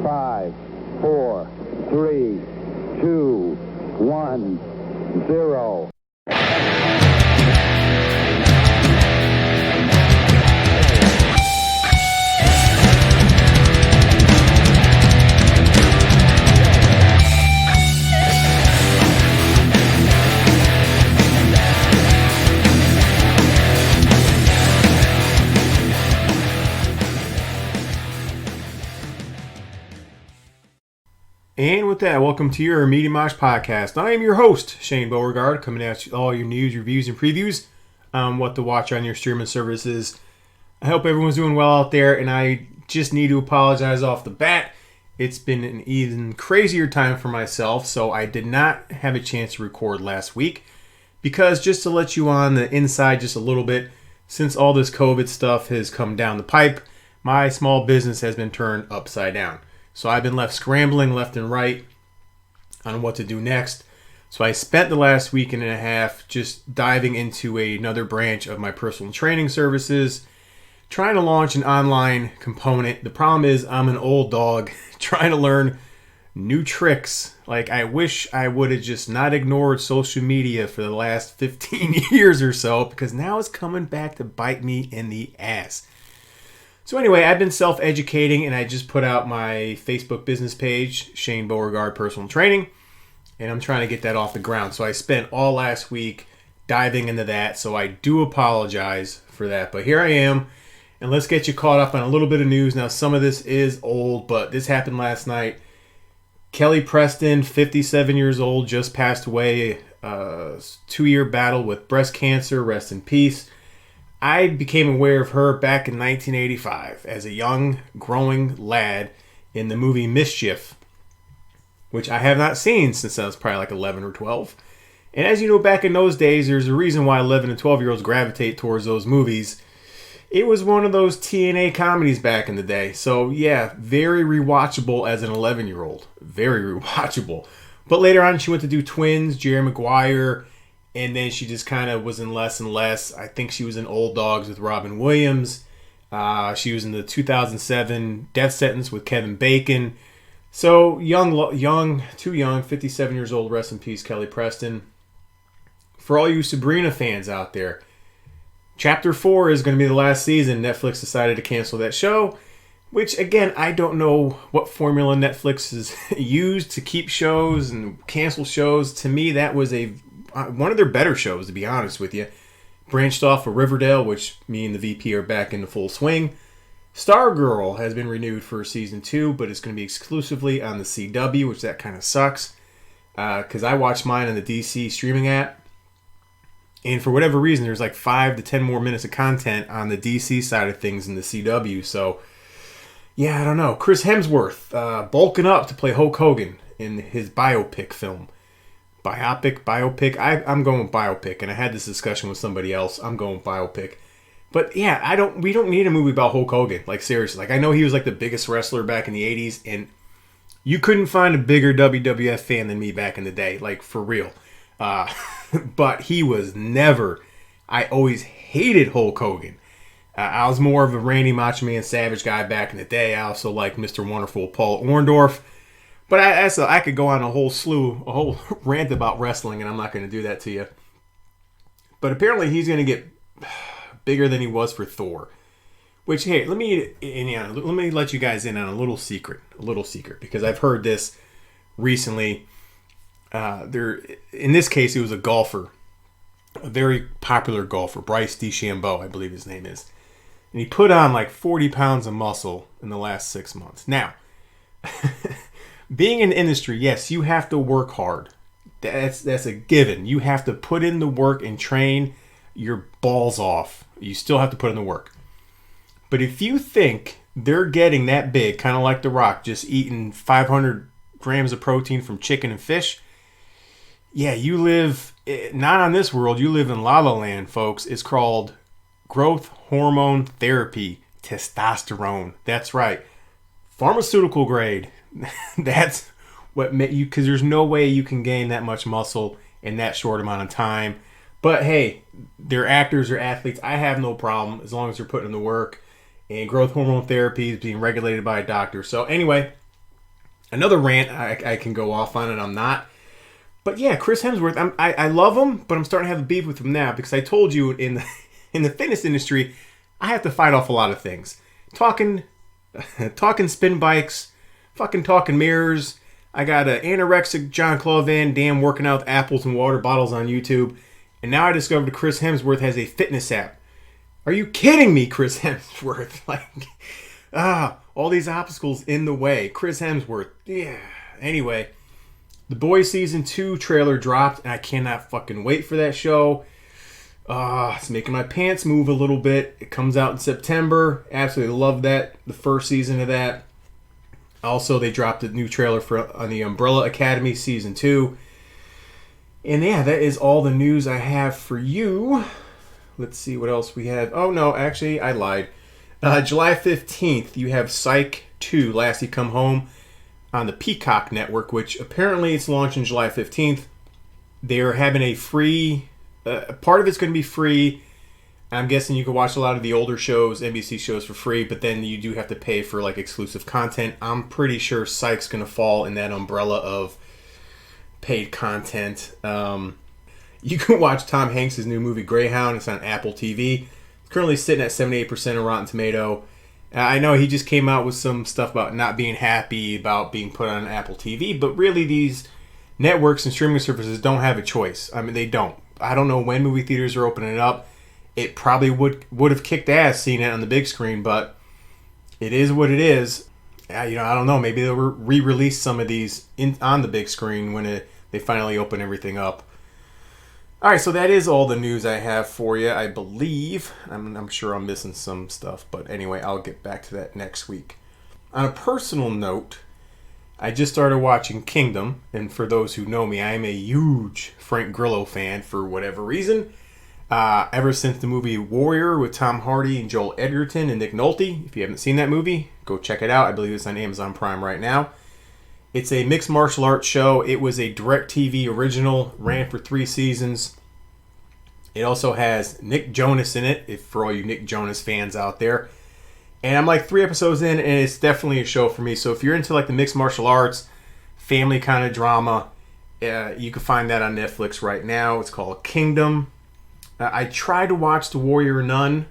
5, 4, 3, 2, 1, 0. And with that, welcome to your Media Mosh podcast. I am your host, Shane Beauregard, coming at you with all your news, reviews, and previews on what to watch on your streaming services. I hope everyone's doing well out there, and I just need to apologize off the bat. It's been an even crazier time for myself, so I did not have a chance to record last week because just to let you on the inside just a little bit, since all this COVID stuff has come down the pipe, my small business has been turned upside down. So I've been left scrambling left and right on what to do next. So I spent the last week and a half just diving into another branch of my personal training services, trying to launch an online component. The problem is I'm an old dog trying to learn new tricks. Like, I wish I would have just not ignored social media for the last 15 years or so, because now it's coming back to bite me in the ass. So anyway, I've been self-educating, and I just put out my Facebook business page, Shane Beauregard Personal Training, and I'm trying to get that off the ground. So I spent all last week diving into that, so I do apologize for that. But here I am, and let's get you caught up on a little bit of news. Now, some of this is old, but this happened last night. Kelly Preston, 57 years old, just passed away. 2-year battle with breast cancer. Rest in peace. I became aware of her back in 1985 as a young, growing lad in the movie Mischief, which I have not seen since I was probably like 11 or 12. And as you know, back in those days, there's a reason why 11 and 12-year-olds gravitate towards those movies. It was one of those TNA comedies back in the day. So yeah, very rewatchable as an 11-year-old. Very rewatchable. But later on, she went to do Twins, Jerry Maguire, and then she just kind of was in less and less. I think she was in Old Dogs with Robin Williams. She was in the 2007 Death Sentence with Kevin Bacon. So too young, 57 years old. Rest in peace, Kelly Preston. For all you Sabrina fans out there, Chapter 4 is going to be the last season. Netflix decided to cancel that show, which, again, I don't know what formula Netflix has used to keep shows and cancel shows. To me, that was one of their better shows, to be honest with you. Branched off of Riverdale, which me and the VP are back into full swing. Stargirl has been renewed for season 2, but it's going to be exclusively on the CW, which that kind of sucks. Because I watched mine on the DC streaming app. And for whatever reason, there's like 5 to 10 more minutes of content on the DC side of things in the CW. So, yeah, I don't know. Chris Hemsworth bulking up to play Hulk Hogan in his biopic film. Biopic. I'm going biopic, and I had this discussion with somebody else. I'm going biopic. But yeah, we don't need a movie about Hulk Hogan. Like, seriously. Like, I know he was like the biggest wrestler back in the 80s, and you couldn't find a bigger WWF fan than me back in the day. Like, for real. But he was never... I always hated Hulk Hogan. I was more of a Randy Macho Man Savage guy back in the day. I also like Mr. Wonderful Paul Orndorff. But I could go on a whole rant about wrestling, and I'm not going to do that to you. But apparently he's going to get bigger than he was for Thor. Which, hey, let me let you guys in on a little secret, because I've heard this recently. In this case, it was a golfer, a very popular golfer, Bryce DeChambeau, I believe his name is. And he put on like 40 pounds of muscle in the last 6 months. Now, being in the industry, yes, you have to work hard. That's a given. You have to put in the work and train your balls off. You still have to put in the work. But if you think they're getting that big, kind of like The Rock, just eating 500 grams of protein from chicken and fish, yeah, you live, not on this world, you live in La La Land, folks. It's called growth hormone therapy, testosterone. That's right. Pharmaceutical grade. That's what you, because there's no way you can gain that much muscle in that short amount of time. But hey, they're actors or athletes. I have no problem as long as they're putting in the work. And growth hormone therapy is being regulated by a doctor. So anyway, Another rant I can go off on, and I'm not. But yeah, Chris Hemsworth, I love him, but I'm starting to have a beef with him now because I told you in the fitness industry, I have to fight off a lot of things. Talking spin bikes, fucking talking mirrors. I got an anorexic Jean-Claude Van Damme working out with apples and water bottles on YouTube. And now I discovered Chris Hemsworth has a fitness app. Are you kidding me, Chris Hemsworth? All these obstacles in the way. Chris Hemsworth. Yeah. Anyway, The Boys Season 2 trailer dropped, and I cannot fucking wait for that show. It's making my pants move a little bit. It comes out in September. Absolutely love that. The first season of that. Also, they dropped a new trailer on the Umbrella Academy Season 2. And yeah, that is all the news I have for you. Let's see what else we have. Oh, no, actually, I lied. July 15th, you have Psych 2, Lassie Come Home, on the Peacock Network, which apparently it's launching July 15th. They're having a free... part of it's going to be free. I'm guessing you can watch a lot of the older shows, NBC shows, for free, but then you do have to pay for like exclusive content. I'm pretty sure Psych's going to fall in that umbrella of paid content. You can watch Tom Hanks' new movie Greyhound. It's on Apple TV. It's currently sitting at 78% of Rotten Tomato. I know he just came out with some stuff about not being happy about being put on Apple TV, but really these networks and streaming services don't have a choice. I mean, they don't. I don't know when movie theaters are opening up. It probably would have kicked ass seeing it on the big screen, but it is what it is. I don't know. Maybe they'll re-release some of these on the big screen when they finally open everything up. All right, so that is all the news I have for you, I believe. I'm sure I'm missing some stuff, but anyway, I'll get back to that next week. On a personal note, I just started watching Kingdom, and for those who know me, I am a huge Frank Grillo fan for whatever reason. Ever since the movie Warrior with Tom Hardy and Joel Edgerton and Nick Nolte. If you haven't seen that movie, go check it out. I believe it's on Amazon Prime right now. It's a mixed martial arts show. It was a DirecTV original, ran for 3 seasons. It also has Nick Jonas in it, for all you Nick Jonas fans out there. And I'm like 3 episodes in, and it's definitely a show for me. So if you're into like the mixed martial arts, family kind of drama, you can find that on Netflix right now. It's called Kingdom. I tried to watch The Warrior Nun.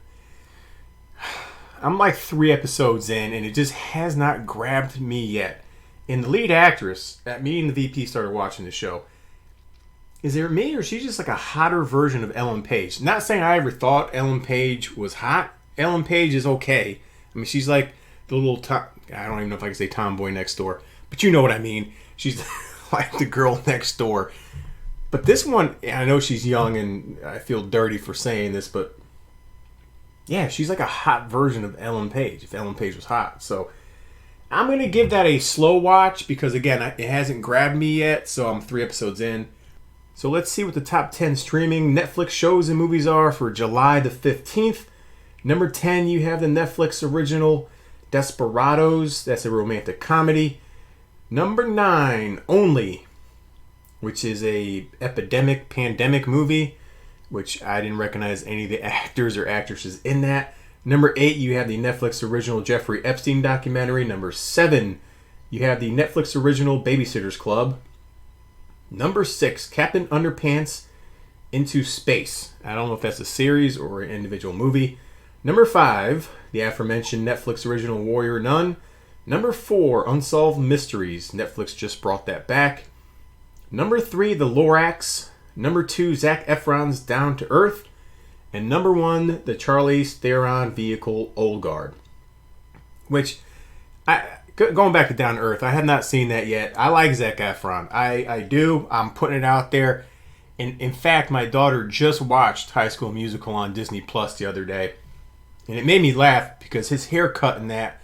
I'm like 3 episodes in, and it just has not grabbed me yet. And the lead actress, me and the VP started watching the show. Is it me, or is she just like a hotter version of Ellen Page? Not saying I ever thought Ellen Page was hot. Ellen Page is okay. I mean, she's like the little... I don't even know if I can say tomboy next door. But you know what I mean. She's like the girl next door. But this one, I know she's young, and I feel dirty for saying this, but... yeah, she's like a hot version of Ellen Page, if Ellen Page was hot. So I'm going to give that a slow watch because, again, it hasn't grabbed me yet, so I'm 3 episodes in. So let's see what the top 10 streaming Netflix shows and movies are for July the 15th. Number 10, you have the Netflix original Desperados. That's a romantic comedy. Number 9, Only, which is a pandemic movie, which I didn't recognize any of the actors or actresses in that. Number 8, you have the Netflix original Jeffrey Epstein documentary. Number 7, you have the Netflix original Babysitter's Club. Number 6, Captain Underpants Into Space. I don't know if that's a series or an individual movie. Number 5, the aforementioned Netflix original Warrior Nun. Number 4, Unsolved Mysteries. Netflix just brought that back. Number 3, The Lorax. Number 2, Zac Efron's Down to Earth. And number 1, the Charlize Theron vehicle Old Guard. Which, going back to Down to Earth, I have not seen that yet. I like Zac Efron. I do. I'm putting it out there. And in fact, my daughter just watched High School Musical on Disney Plus the other day. And it made me laugh because his haircut in that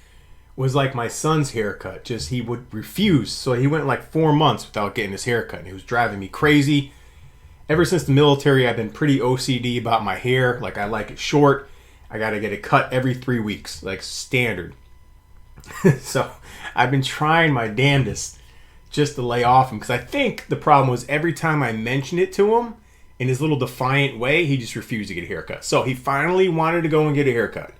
was like my son's haircut. Just he would refuse. So he went like 4 months without getting his haircut. And it was driving me crazy. Ever since the military, I've been pretty OCD about my hair. Like, I like it short. I got to get it cut every 3 weeks. Like, standard. So, I've been trying my damnedest just to lay off him. Because I think the problem was every time I mentioned it to him, in his little defiant way, he just refused to get a haircut. So, he finally wanted to go and get a haircut.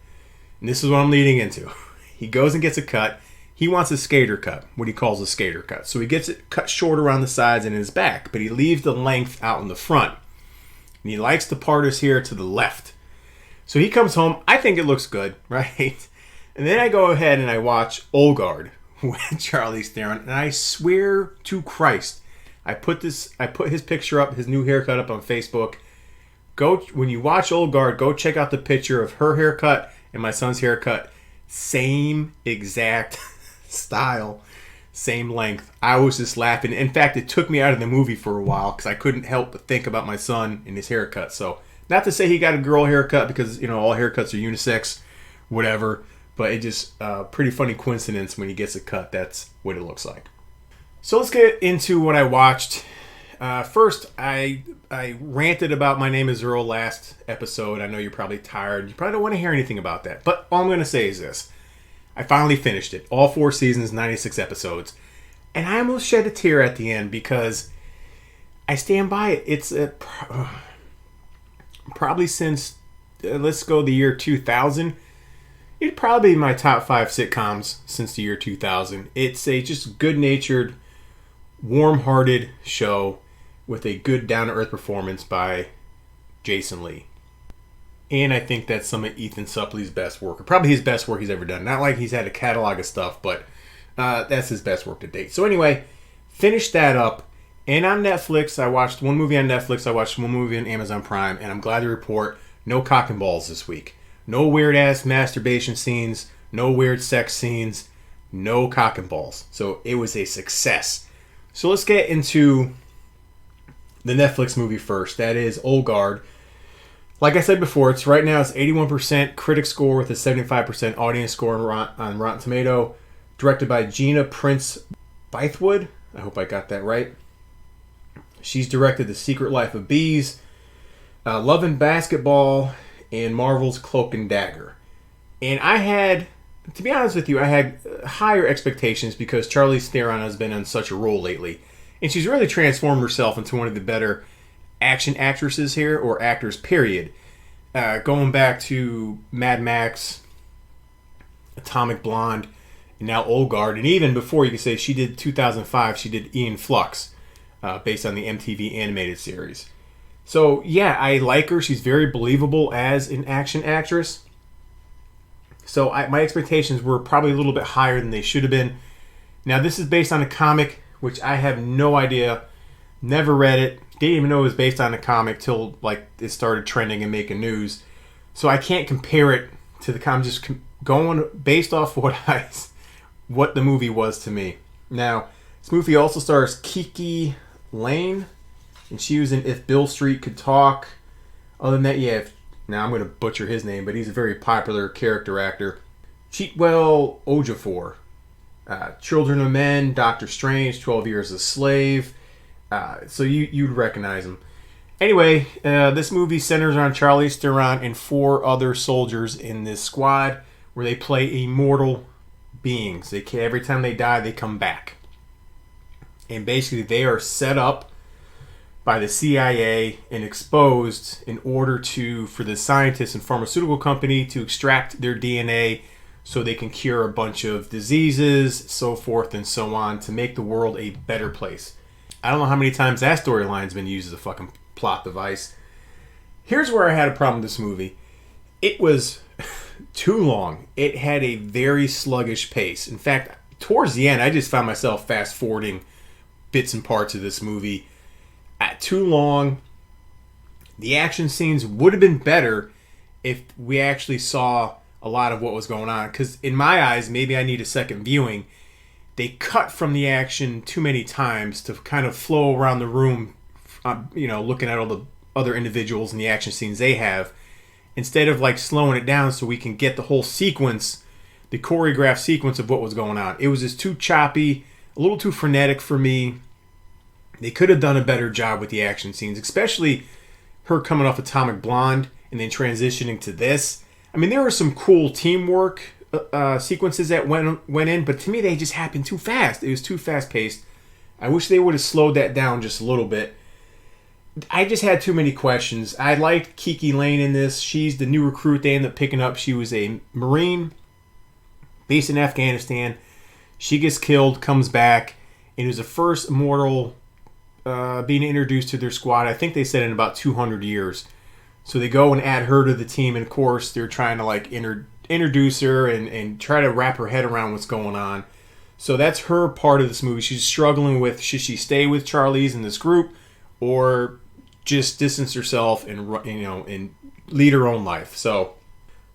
And this is what I'm leading into. He goes and gets a cut. He wants a skater cut, what he calls a skater cut. So he gets it cut short around the sides and in his back, but he leaves the length out in the front. And he likes to part his hair to the left. So he comes home. I think it looks good, right? And then I go ahead and I watch Old Guard with Charlize Theron. And I swear to Christ, I put his picture up, his new haircut up on Facebook. When you watch Old Guard, go check out the picture of her haircut and my son's haircut. Same exact style, same length. I was just laughing. In fact, it took me out of the movie for a while because I couldn't help but think about my son and his haircut. So, not to say he got a girl haircut because, all haircuts are unisex, whatever. But it just pretty funny coincidence when he gets a cut. That's what it looks like. So let's get into what I watched. First, I ranted about My Name is Earl last episode. I know you're probably tired. You probably don't want to hear anything about that. But all I'm going to say is this. I finally finished it. All 4 seasons, 96 episodes. And I almost shed a tear at the end because I stand by it. It's probably since, let's go the year 2000. It'd probably be my top 5 sitcoms since the year 2000. It's a just good-natured, warm-hearted show with a good down-to-earth performance by Jason Lee. And I think that's some of Ethan Suplee's best work. Or probably his best work he's ever done. Not like he's had a catalog of stuff, but that's his best work to date. So anyway, finished that up. And on Netflix, I watched one movie on Netflix. I watched one movie on Amazon Prime. And I'm glad to report no cock and balls this week. No weird-ass masturbation scenes. No weird sex scenes. No cock and balls. So it was a success. So let's get into the Netflix movie first. That is Old Guard. Like I said before, it's 81% critic score with a 75% audience score on Rotten Tomato. Directed by Gina Prince Bythewood. I hope I got that right. She's directed The Secret Life of Bees, Love and Basketball, and Marvel's Cloak and Dagger. And I had, to be honest with you, I had higher expectations because Charlize Theron has been on such a roll lately. And she's really transformed herself into one of the better action actresses here, or actors, period. Going back to Mad Max, Atomic Blonde, and now Old Guard. And even before, you could say she did 2005, she did Ian Flux, based on the MTV animated series. So, yeah, I like her. She's very believable as an action actress. So my expectations were probably a little bit higher than they should have been. Now, this is based on a comic, which I have no idea. Never read it. Didn't even know it was based on a comic till it started trending and making news. So I can't compare it to the comic. Just going based off what the movie was to me. Now, this movie also stars Kiki Lane, and she was in If Bill Street Could Talk. Other than that, now I'm going to butcher his name, but he's a very popular character actor. Cheatwell Ejiofor, Children of Men, Doctor Strange, 12 Years a Slave. So you'd recognize him. Anyway, this movie centers on Charlize Theron and 4 other soldiers in this squad where they play immortal beings. Every time they die, they come back. And basically, they are set up by the CIA and exposed in order for the scientists and pharmaceutical company to extract their DNA so they can cure a bunch of diseases, so forth and so on, to make the world a better place. I don't know how many times that storyline's been used as a fucking plot device. Here's where I had a problem with this movie. It was too long. It had a very sluggish pace. In fact, towards the end, I just found myself fast-forwarding bits and parts of this movie. Too long. The action scenes would have been better if we actually saw a lot of what was going on. Because in my eyes, maybe I need a second viewing. They cut from the action too many times to kind of flow around the room, looking at all the other individuals and the action scenes they have, instead of slowing it down so we can get the whole sequence, the choreographed sequence of what was going on. It was just too choppy, a little too frenetic for me. They could have done a better job with the action scenes, especially her coming off Atomic Blonde and then transitioning to this. I mean, there were some cool teamwork sequences that went in, but to me they just happened too fast. It was too fast paced. I wish they would have slowed that down just a little bit. I just had too many questions. I liked Kiki Lane in this. She's the new recruit they ended up picking up. She was a Marine based in Afghanistan. She gets killed, comes back, and is the first immortal being introduced to their squad. I think they said in about 200 years. So they go and add her to the team, and of course they're trying to like introduce her and try to wrap her head around what's going on. So that's her part of this movie. She's struggling with, should she stay with Charlize in this group or just distance herself and lead her own life. So,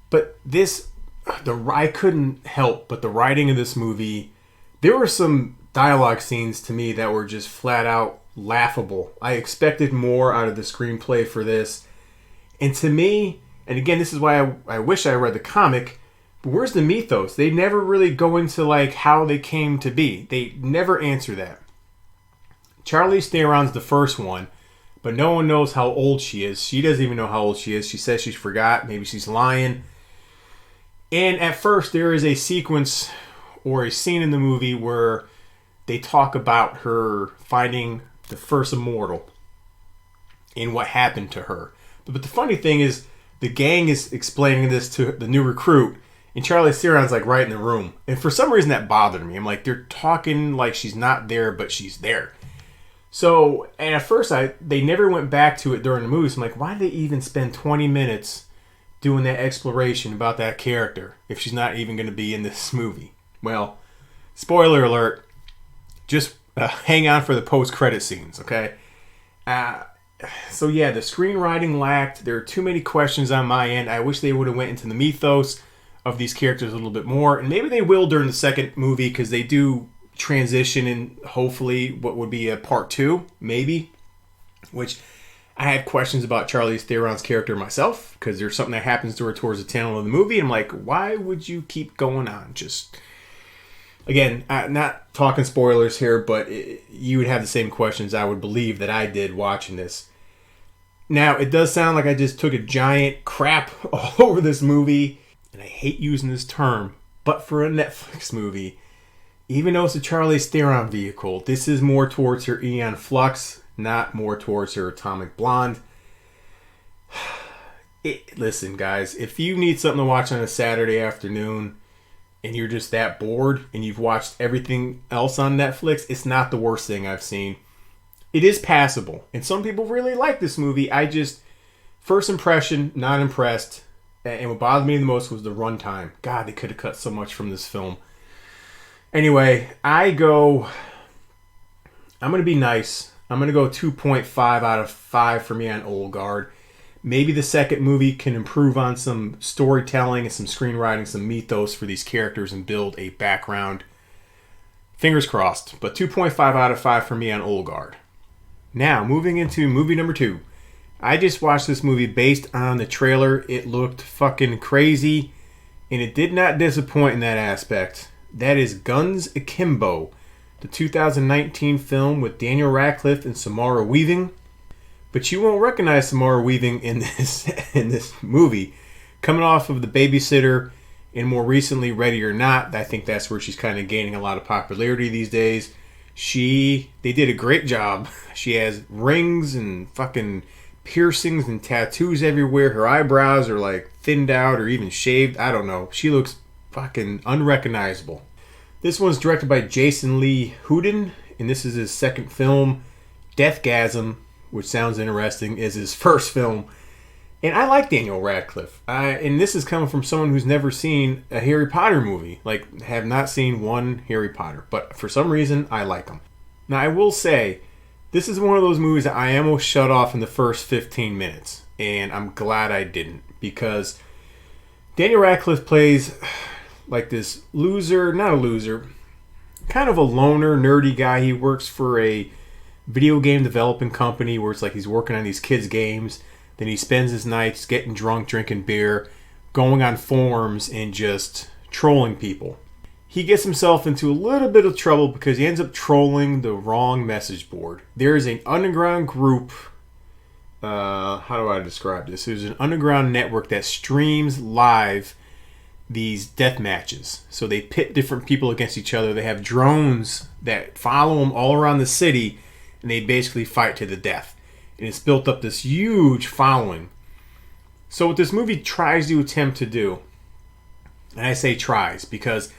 but I couldn't help but the writing of this movie. There were some dialogue scenes to me that were just flat out laughable. I expected more out of the screenplay for this. And to me, and again, this is why I wish I read the comic, but where's the mythos? They never really go into like how they came to be. They never answer that. Charlize Theron's the first one, but no one knows how old she is. She doesn't even know how old she is. She says she forgot. Maybe she's lying. And at first, there is a sequence or a scene in the movie where they talk about her finding the first immortal and what happened to her. But the funny thing is, the gang is explaining this to the new recruit, and Charlize Theron's like right in the room. And for some reason that bothered me. I'm like, they're talking like she's not there, but she's there. So, and at first they never went back to it during the movie. So I'm like, why did they even spend 20 minutes doing that exploration about that character if she's not even going to be in this movie? Well, spoiler alert, just hang on for the post-credit scenes, okay? So yeah, the screenwriting lacked. There are too many questions on my end. I wish they would have went into the mythos of these characters a little bit more. And maybe they will during the second movie because they do transition in hopefully what would be a part 2, maybe. Which I had questions about Charlize Theron's character myself because there's something that happens to her towards the tail end of the movie. I'm like, why would you keep going on? Just, again, not talking spoilers here, but you would have the same questions I would believe that I did watching this. Now, it does sound like I just took a giant crap all over this movie, and I hate using this term, but for a Netflix movie, even though it's a Charlize Theron vehicle, this is more towards her Aeon Flux, not more towards her Atomic Blonde. Listen, guys, if you need something to watch on a Saturday afternoon, and you're just that bored, and you've watched everything else on Netflix, it's not the worst thing I've seen. It is passable, and some people really like this movie. I just, first impression, not impressed, and what bothered me the most was the runtime. God, they could have cut so much from this film. Anyway, I'm going to be nice. I'm going to go 2.5 out of 5 for me on Old Guard. Maybe the second movie can improve on some storytelling and some screenwriting, some mythos for these characters and build a background. Fingers crossed, but 2.5 out of 5 for me on Old Guard. Now, moving into movie number 2. I just watched this movie based on the trailer. It looked fucking crazy, and it did not disappoint in that aspect. That is Guns Akimbo, the 2019 film with Daniel Radcliffe and Samara Weaving. But you won't recognize Samara Weaving in this movie. Coming off of The Babysitter and more recently Ready or Not, I think that's where she's kind of gaining a lot of popularity these days. They did a great job. She has rings and fucking piercings and tattoos everywhere. Her eyebrows are like thinned out or even shaved. I don't know. She looks fucking unrecognizable. This one's directed by Jason Lee Houden, and this is his second film. Deathgasm, which sounds interesting, is his first film. And I like Daniel Radcliffe. And this is coming from someone who's never seen a Harry Potter movie. Like, have not seen one Harry Potter. But for some reason, I like him. Now, I will say, this is one of those movies that I almost shut off in the first 15 minutes. And I'm glad I didn't. Because Daniel Radcliffe plays like this loser, not a loser, kind of a loner, nerdy guy. He works for a video game developing company where it's like he's working on these kids' games. Then he spends his nights getting drunk, drinking beer, going on forums, and just trolling people. He gets himself into a little bit of trouble because he ends up trolling the wrong message board. There is an underground group. How do I describe this? There's an underground network that streams live these death matches. So they pit different people against each other. They have drones that follow them all around the city, and they basically fight to the death. And it's built up this huge following. So what this movie tries to attempt to do, and I say tries because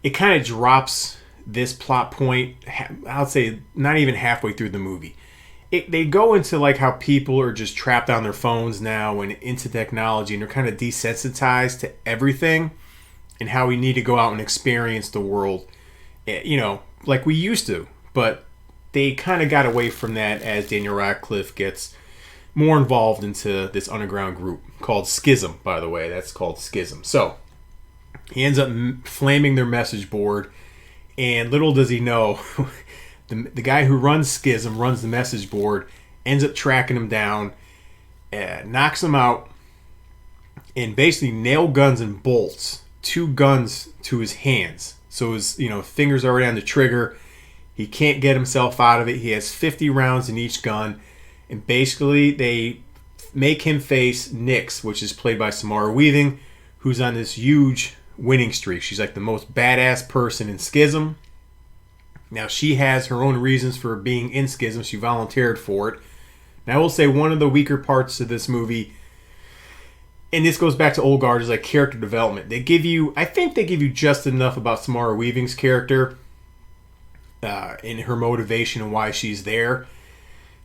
it kind of drops this plot point, I'll say not even halfway through the movie. They go into like how people are just trapped on their phones now and into technology, and they're kind of desensitized to everything, and how we need to go out and experience the world, like we used to. But they kind of got away from that as Daniel Radcliffe gets more involved into this underground group called Schism, by the way. That's called Schism. So he ends up flaming their message board, and little does he know, the guy who runs Schism, runs the message board, ends up tracking him down, knocks him out, and basically nail guns and bolts 2 guns to his hands. So his fingers are already on the trigger. He can't get himself out of it. He has 50 rounds in each gun. And basically they make him face Nyx, which is played by Samara Weaving, who's on this huge winning streak. She's like the most badass person in Schism. Now, she has her own reasons for being in Schism. She volunteered for it. And I will say one of the weaker parts of this movie, and this goes back to Old Guard, is like character development. I think they give you just enough about Samara Weaving's character and her motivation and why she's there.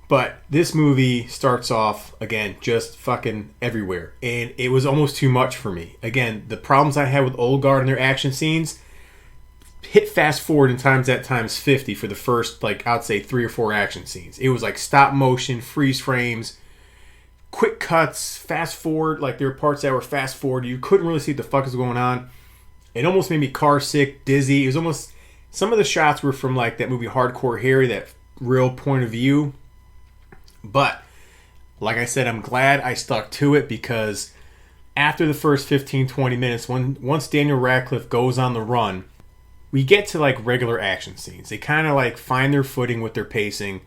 But this movie starts off, again, just fucking everywhere. And it was almost too much for me. Again, the problems I had with Old Guard and their action scenes, hit fast forward and times that times 50 for the first, I'd say 3 or 4 action scenes. It was like stop motion, freeze frames, quick cuts, fast forward. Like there were parts that were fast forward. You couldn't really see what the fuck is going on. It almost made me car sick, dizzy. It was almost, some of the shots were from like that movie Hardcore Harry, that real point of view. But like I said, I'm glad I stuck to it, because after the first 15-20 minutes, once Daniel Radcliffe goes on the run, we get to like regular action scenes. They kind of like find their footing with their pacing,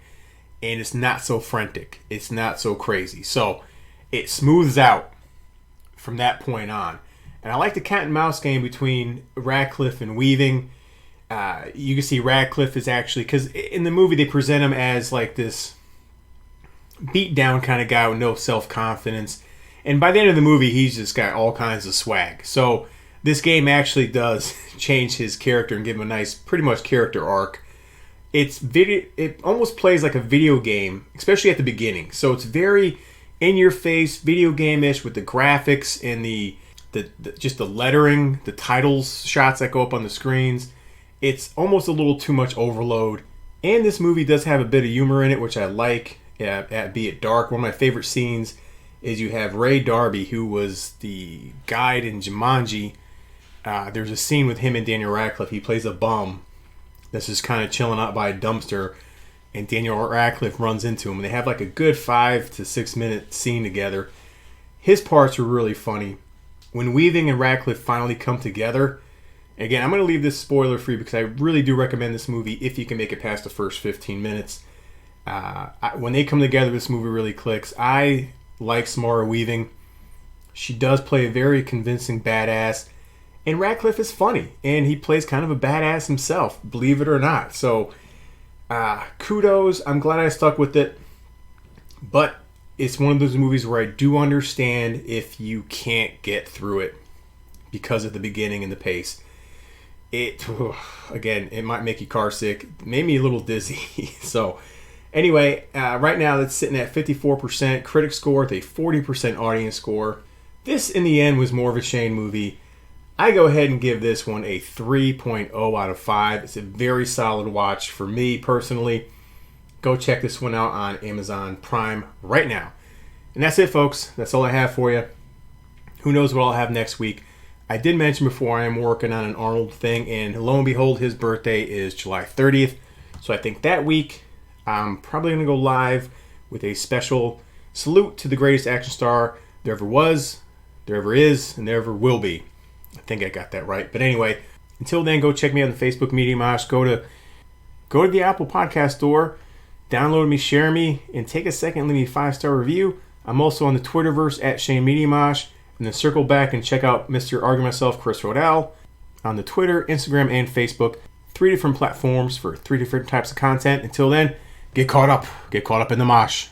and it's not so frantic. It's not so crazy. So it smooths out from that point on. And I like the cat and mouse game between Radcliffe and Weaving. You can see Radcliffe is actually, because in the movie they present him as like this beat down kind of guy with no self-confidence. And by the end of the movie, he's just got all kinds of swag. So this game actually does change his character and give him a nice, pretty much character arc. It almost plays like a video game, especially at the beginning. So it's very in-your-face, video game-ish with the graphics and the just the lettering, the titles shots that go up on the screens. It's almost a little too much overload. And this movie does have a bit of humor in it, which I like, be it dark. One of my favorite scenes is you have Ray Darby, who was the guide in Jumanji. There's a scene with him and Daniel Radcliffe. He plays a bum that's just kind of chilling out by a dumpster, and Daniel Radcliffe runs into him, and they have like a good 5 to 6 minute scene together. His parts were really funny. When Weaving and Radcliffe finally come together, again, I'm going to leave this spoiler free because I really do recommend this movie if you can make it past the first 15 minutes. When they come together, this movie really clicks. I like Samara Weaving. She does play a very convincing badass. And Radcliffe is funny. And he plays kind of a badass himself, believe it or not. So, kudos. I'm glad I stuck with it. But it's one of those movies where I do understand if you can't get through it because of the beginning and the pace. Again, it might make you car sick. It made me a little dizzy. So, anyway, right now that's sitting at 54% critic score with a 40% audience score. This, in the end, was more of a Shane movie. I go ahead and give this one a 3.0 out of 5. It's a very solid watch for me personally. Go check this one out on Amazon Prime right now. And that's it, folks. That's all I have for you. Who knows what I'll have next week. I did mention before I am working on an Arnold thing, and lo and behold, his birthday is July 30th. So I think that week I'm probably going to go live with a special salute to the greatest action star there ever was, there ever is, and there ever will be. I think I got that right. But anyway, until then, go check me out on Facebook Media Mosh. Go to the Apple Podcast Store, download me, share me, and take a second and leave me a 5-star review. I'm also on the Twitterverse at Shane Media Mosh. And then circle back and check out Mr. Argue Myself, Chris Rodell, on the Twitter, Instagram, and Facebook. 3 different platforms for 3 different types of content. Until then, get caught up in the mosh.